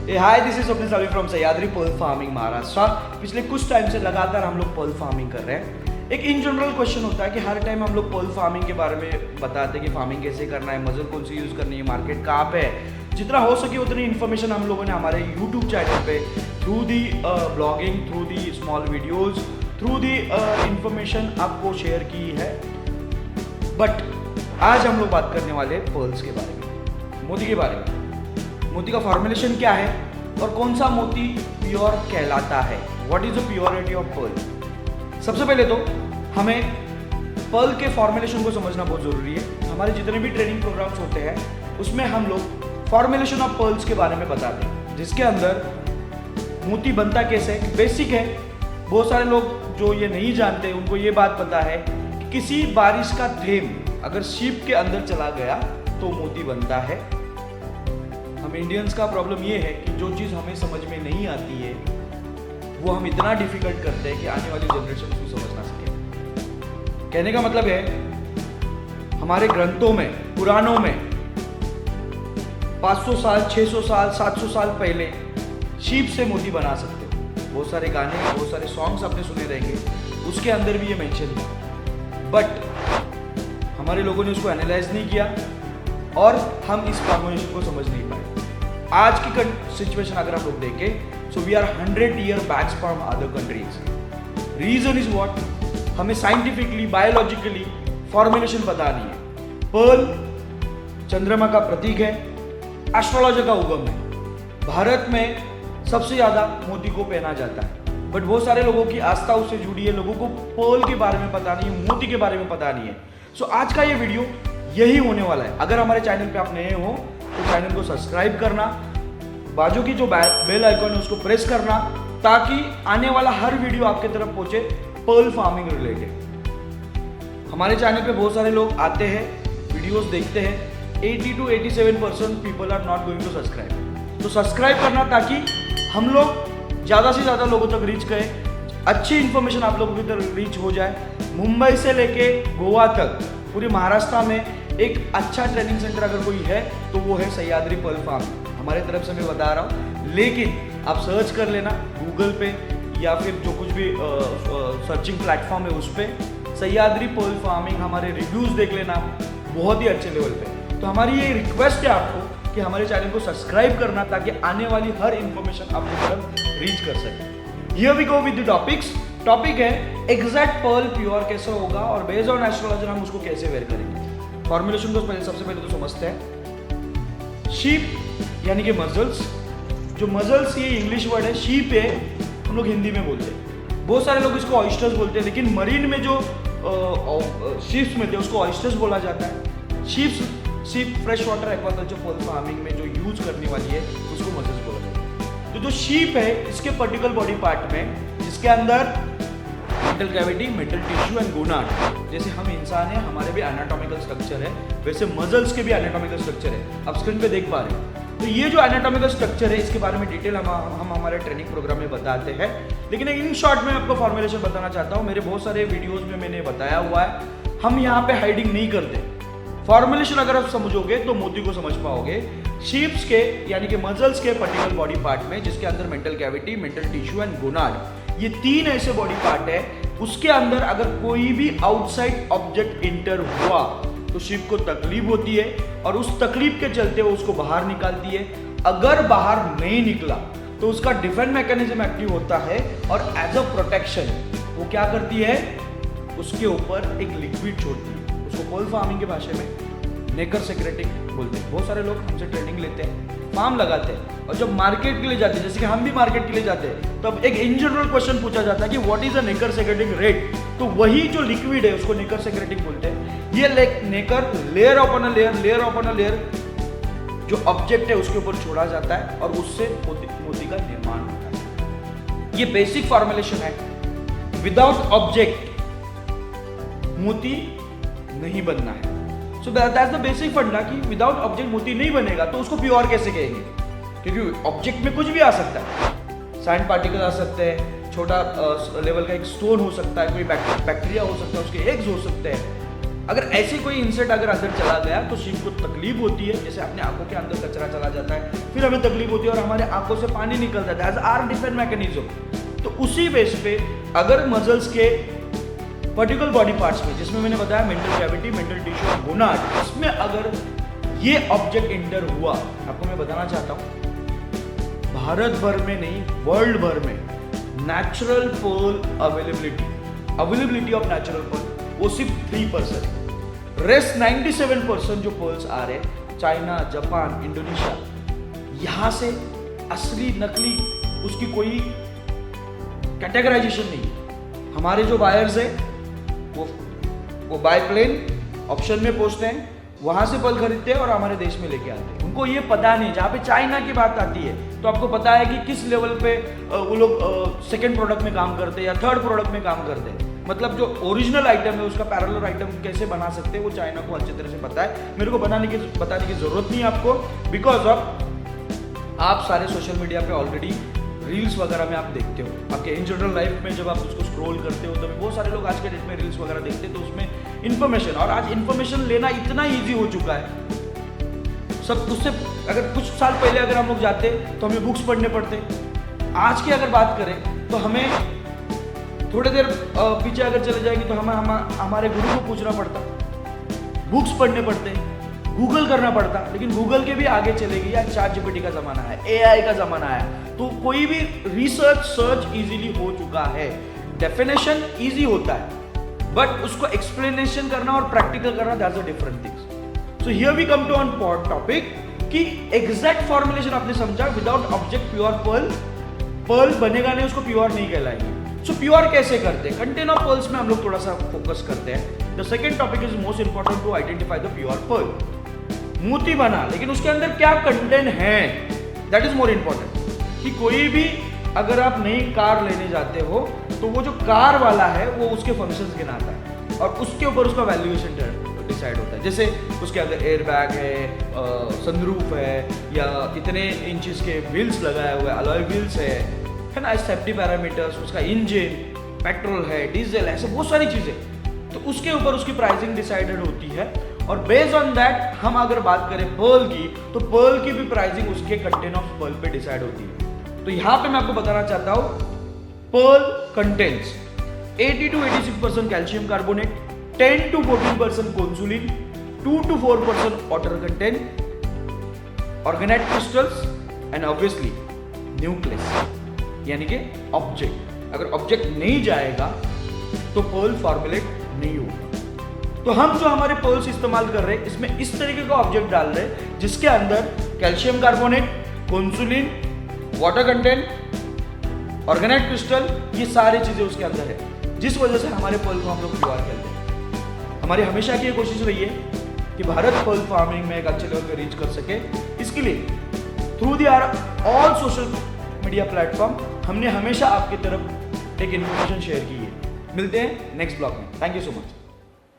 Hi, this is Swapnil Salvi from Sahyadri pearl farming Maharashtra. पिछले कुछ time से लगातार हम लोग पर्ल फार्मिंग कर रहे हैं। एक इन जनरल क्वेश्चन होता है कि हर टाइम हम लोग पर्ल फार्मिंग के बारे में बताते हैं कि फार्मिंग कैसे करना है, मजल कौन सी यूज़ करनी है, मार्केट कहाँ पे है। जितना हो सके उतनी इन्फॉर्मेशन हम लोगों ने हमारे यूट्यूब चैनल पे through the blogging, through the small videos, through the information आपको शेयर की है। बट आज हम लोग बात करने वाले पर्ल्स के बारे में, मोती के बारे में। मोती का फॉर्मुलेशन क्या है और कौन सा मोती प्योर कहलाता है, what is the purity of pearl. सबसे पहले तो हमें पर्ल के फॉर्मुलेशन को समझना बहुत ज़रूरी है। हमारे जितने भी ट्रेनिंग प्रोग्राम्स होते हैं उसमें हम लोग फॉर्मुलेशन ऑफ पर्ल्स के बारे में बताते हैं, जिसके अंदर मोती बनता कैसे बेसिक है। बहुत सारे लोग जो ये नहीं जानते उनको ये बात पता है कि किसी बारिश का थेम अगर शीप के अंदर चला गया तो मोती बनता है। हम इंडियंस का प्रॉब्लम ये है कि जो चीज़ हमें समझ में नहीं आती है वो हम इतना डिफिकल्ट करते हैं कि आने वाली जनरेशन उसको समझ ना सके। कहने का मतलब है हमारे ग्रंथों में, पुराणों में 500 साल, 600 साल, 700 साल पहले शीप से मोती बना सकते हो। बहुत सारे गाने, बहुत सारे सॉन्ग्स आपने सुने रहेंगे, उसके अंदर भी ये मेंशन है। बट हमारे लोगों ने उसको एनालाइज नहीं किया और हम इस फॉर्मुलेशन को समझ नहीं पाए। आज की सिचुएशन अगर हम लोग देखें, so we are 100 year backs from other countries. Reason is what, हमें साइंटिफिकली, बायोलॉजिकली फॉर्मुलेशन पता नहीं है। पर्ल चंद्रमा का प्रतीक है, एस्ट्रोलॉजी का उगम है। भारत में सबसे ज्यादा मोती को पहना जाता है, बट बहुत सारे लोगों की आस्था उससे जुड़ी है। लोगों को पर्ल के बारे में पता नहीं है, मोती के बारे में पता नहीं है। सो आज का ये वीडियो यही होने वाला है। अगर हमारे चैनल पे आप नए हो तो चैनल को सब्सक्राइब करना, बाजू की जो बेल आइकॉन है उसको प्रेस करना, ताकि आने वाला हर वीडियो आपके तरफ पहुंचे पर्ल फार्मिंग रिलेटेड। हमारे चैनल पे बहुत सारे लोग आते हैं, वीडियोस देखते हैं। 80 to 87% people are not going to subscribe. तो सब्सक्राइब करना ताकि हम लोग ज़्यादा से ज़्यादा लोगों तक रीच करें, अच्छी इंफॉर्मेशन आप लोगों की तरफ रीच हो जाए। मुंबई से लेके गोवा तक पूरे महाराष्ट्र में एक अच्छा ट्रेनिंग सेंटर अगर कोई है तो वो है सह्याद्री पर्ल फार्म। हमारे तरफ से मैं बता रहा हूँ, लेकिन आप सर्च कर लेना गूगल पे या फिर जो कुछ भी सर्चिंग प्लेटफॉर्म है उस पर सह्याद्री पर्ल फार्मिंग, हमारे रिव्यूज़ देख लेना, बहुत ही अच्छे लेवल पे। तो हमारी ये रिक्वेस्ट है आपको कि हमारे चैनल को सब्सक्राइब करना ताकि आने वाली हर इंफॉर्मेशन आपकी तरफ रीच कर सके। Here we go with the topics. Topic है एग्जैक्ट पर्ल प्योर कैसे होगा और बेस्ड ऑन एस्ट्रोलॉजी हम उसको कैसे वेयर करेंगे। फॉर्मुलेशन को सबसे पहले तो समझते हैं। शीप यानी कि मजल्स, जो मजल्स ये इंग्लिश वर्ड है, शीप है हम लोग हिंदी में बोलते हैं। बहुत सारे लोग इसको ऑयस्टर्स बोलते हैं, लेकिन मरीन में जो शीप्स मिलते हैं उसको ऑयस्टर्स बोला जाता है। Sheep fresh water aquaculture pearl farming में जो यूज करने वाली है उसको मजल्स बोला जाता है। तो जो शीप है इसके पर्टिकुलर बॉडी पार्ट में, जिसके अंदर mantle cavity, mental tissue and gonad, जैसे हम इंसान हैं हमारे भी एनाटॉमिकल स्ट्रक्चर है, वैसे मजल्स के भी एनाटॉमिकल स्ट्रक्चर है। आप स्क्रीन पे देख पा रहे हैं। तो ये जो एनाटॉमिकल स्ट्रक्चर है इसके बारे में डिटेल हम हमारे ट्रेनिंग प्रोग्राम में बताते हैं, लेकिन इन शॉर्ट में आपको फॉर्मुलेशन बताना चाहता हूँ। मेरे बहुत सारे वीडियोज में मैंने बताया हुआ है, हम यहाँ पे हाइडिंग नहीं करते। फॉर्मुलेशन अगर आप समझोगे तो मोती को समझ पाओगे। शीप्स के यानी कि मजल्स के पर्टिकुलर बॉडी पार्ट में, जिसके अंदर mantle cavity, mental tissue and gonad, ये 3 ऐसे बॉडी पार्ट है। उसके अंदर अगर कोई भी आउटसाइड ऑब्जेक्ट इंटर हुआ तो शीप को तकलीफ होती है और उस तकलीफ के चलते वो उसको बाहर निकालती है। अगर बाहर नहीं निकला तो उसका डिफेंस मैकेनिज्म एक्टिव होता है और एज अ प्रोटेक्शन वो क्या करती है, उसके ऊपर एक लिक्विड छोड़ती है। उसको पर्ल फार्मिंग के भाषा में नेकर सेक्रेटिंग बोलते हैं। बहुत सारे लोग हमसे ट्रेनिंग लेते हैं, फार्म लगाते हैं, और जब मार्केट के लिए जाते हैं, जैसे कि हम भी मार्केट के लिए जाते हैं, तब एक इन जनरल क्वेश्चन पूछा जाता है कि what is a nacre secreting rate. तो वही जो लिक्विड है उसको नेकर सेक्रेटिंग बोलते हैं। ये nacre layer upon a layer, layer upon a layer जो ऑब्जेक्ट है उसके ऊपर छोड़ा जाता है और उससे मोती का निर्माण होता है। ये बेसिक फॉर्मुलेशन है। विदाउट ऑब्जेक्ट मोती नहीं बनना है। सो दैट्स द बेसिक फंडा कि विदाउट ऑब्जेक्ट मोती नहीं बनेगा। तो उसको प्योर कैसे कहेंगे, क्योंकि ऑब्जेक्ट में कुछ भी आ सकता है। सैंड पार्टिकल आ सकते हैं, छोटा लेवल का एक स्टोन हो सकता है, कोई बैक्टीरिया हो सकता है, उसके एग्स हो सकते हैं, अगर ऐसे कोई इंसेक्ट अगर अंदर चला गया तो शीप को तकलीफ होती है, जैसे अपने आंखों के अंदर कचरा चला जाता है, फिर हमें तकलीफ होती है और हमारे आंखों से पानी निकलता है एज आर डिफेंस मैकेनिज्म। तो उसी बेस पे अगर मसल्स के पर्टिकुलर बॉडी पार्ट्स में, जिसमें मैंने बताया मेंटल कैविटी, मेंटल टिश्यू और गोनाड, इसमें अगर ये ऑब्जेक्ट एंटर हुआ, आपको मैं बताना चाहता हूं भारत भर में नहीं वर्ल्ड भर में natural pearl availability of natural pearl वो सिर्फ 3%, रेस्ट 97% जो पर्ल्स आ रहे चाइना, जापान, इंडोनेशिया, यहां से असली नकली उसकी कोई कैटेगराइजेशन नहीं है। हमारे जो बायर्स है वो बाय प्लेन ऑप्शन में पहुंचते हैं, वहां से पल खरीदते हैं और हमारे देश में लेके आते हैं। उनको ये पता नहीं, जहाँ पे चाइना की बात आती है तो आपको पता है कि किस लेवल पे वो लोग सेकंड प्रोडक्ट में काम करते हैं या थर्ड प्रोडक्ट में काम करते हैं। मतलब जो ओरिजिनल आइटम है उसका पैरेलल आइटम कैसे बना सकते हैं वो चाइना को अच्छी तरह से पता है। मेरे को बताने की जरूरत नहीं है आपको, बिकॉज ऑफ आप सारे सोशल मीडिया पे ऑलरेडी रील्स वगैरह में आप देखते हो। आपके इन जनरल लाइफ में जब आप उसको स्क्रॉल करते हो तो बहुत सारे लोग आज के डेट में रील्स वगैरह देखते हैं, तो उसमें इन्फॉर्मेशन, और आज इन्फॉर्मेशन लेना इतना ईजी हो चुका है सब। उससे अगर कुछ साल पहले अगर हम लोग जाते तो हमें बुक्स पढ़ने पड़ते। आज की अगर बात करें तो हमें थोड़ी देर पीछे अगर चले जाएंगे तो हमारे गुरु को पूछना पड़ता, बुक्स पढ़ने पड़ते, गूगल करना पड़ता। लेकिन गूगल के भी आगे चलेगी, या चैट जीपीटी का जमाना है, एआई का जमाना है, तो कोई भी रिसर्च सर्च इजीली हो चुका है। डेफिनेशन इजी होता है बट उसको एक्सप्लेनेशन करना और प्रैक्टिकल करना that's a different things. So here we come to on topic कि एग्जैक्ट फॉर्मुलेशन आपने समझा, विदाउट ऑब्जेक्ट प्योर पर्ल बनेगा नहीं, उसको प्योर नहीं कहलाएंगे। सो प्योर कैसे करते हैं, कंटेंट ऑफ पर्ल्स में हम लोग थोड़ा सा फोकस करते हैं। The second topic is most important to identify the pure pearl. मोती बना, लेकिन उसके अंदर क्या कंटेंट है, दैट इज मोर इंपॉर्टेंट। कि कोई भी अगर आप नई कार लेने जाते हो तो वो जो कार वाला है वो उसके फंक्शंस गिनाता है और उसके ऊपर उसका वैल्यूएशन डिसाइड होता है। जैसे उसके अंदर एयर बैग है, सनरूफ है, या इतने इंचेस के व्हील्स लगाए हुए अलॉय व्हील्स है ना, सेफ्टी पैरामीटर्स, उसका इंजन, पेट्रोल है, डीजल है, ऐसे बहुत सारी चीजें, तो उसके ऊपर उसकी प्राइसिंग डिसाइडेड होती है। और बेस्ड ऑन दैट हम अगर बात करें पर्ल की, तो पर्ल की भी प्राइसिंग उसके कंटेंट ऑफ पर्ल पे डिसाइड होती है। तो यहां पे मैं आपको बताना चाहता हूं pearl contents 80 to 86% calcium carbonate, 10 to 14% conchiolin, 2 to 4% water content, aragonite crystals and obviously nucleus, यानी कि ऑब्जेक्ट। अगर ऑब्जेक्ट नहीं जाएगा तो पर्ल फॉर्मुलेट नहीं होगा। तो हम जो हमारे पर्ल्स इस्तेमाल कर रहे हैं इसमें इस तरीके का ऑब्जेक्ट डाल रहे हैं जिसके अंदर calcium carbonate, conchiolin, water content, aragonite crystal, ये सारी चीजें उसके अंदर है, जिस वजह से हमारे पर्ल को हम लोग प्योर कहते हैं। हमारी हमेशा की ये कोशिश रही है कि भारत पर्ल फार्मिंग में एक अच्छे लेवल पे रीच कर सके। इसके लिए through the are all social media platform हमने हमेशा आपकी तरफ एक इन्फॉर्मेशन शेयर की है। मिलते हैं नेक्स्ट ब्लॉग में। Thank you so much.